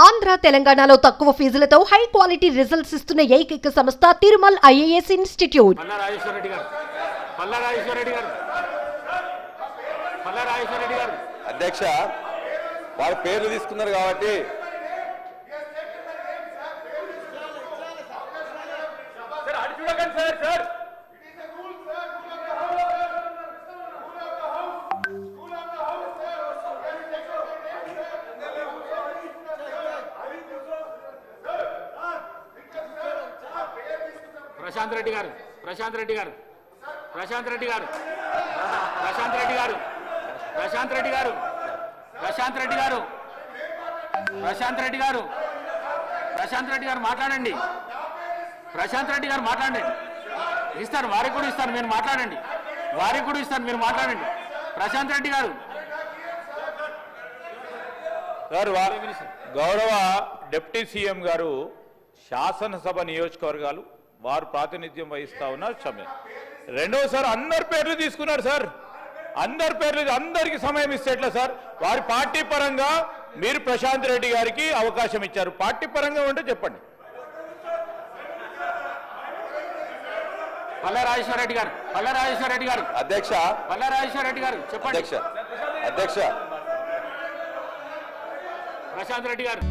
ఆంధ్ర తెలంగాణలో తక్కువ ఫీజులతో high quality results ఇస్తున్న ఏకైక సంస్థ తిరుమల్ ఐఏఎస్ ఇన్స్టిట్యూట్. అధ్యక్ష వారి పేర్లు తీసుకున్నారు కాబట్టి ప్రశాంత్ రెడ్డి గారు ప్రశాంత్ రెడ్డి గారు ప్రశాంత్ రెడ్డి గారు ప్రశాంత్ రెడ్డి గారు ప్రశాంత్ రెడ్డి గారు ప్రశాంత్ రెడ్డి గారు ప్రశాంత్ రెడ్డి గారు ప్రశాంత్ రెడ్డి గారు మాట్లాడండి. ప్రశాంత్ రెడ్డి గారు మాట్లాడండి. ఇస్తాను, వారికి కూడా ఇస్తాను, మీరు మాట్లాడండి. వారికి కూడా ఇస్తాను, మీరు మాట్లాడండి. ప్రశాంత్ రెడ్డి గారు గౌరవ డిప్యూటీ సీఎం గారు శాసనసభ నియోజకవర్గాలు వారు ప్రాతినిధ్యం వహిస్తా ఉన్నారు. రెండోసారి అందరి పేర్లు తీసుకున్నారు సార్. అందరి పేర్లు అందరికి సమయం ఇస్తే ఎట్లా సార్? వారి పార్టీ పరంగా మీరు ప్రశాంత్ రెడ్డి గారికి అవకాశం ఇచ్చారు. పార్టీ పరంగా ఉంటే చెప్పండి. పల్లరాజేశ్వర రెడ్డి గారు పల్లరాజేశ్వర రెడ్డి గారు అధ్యక్ష పల్లరాజేశ్వర రెడ్డి గారు చెప్పండి. అధ్యక్ష ప్రశాంత్ రెడ్డి గారు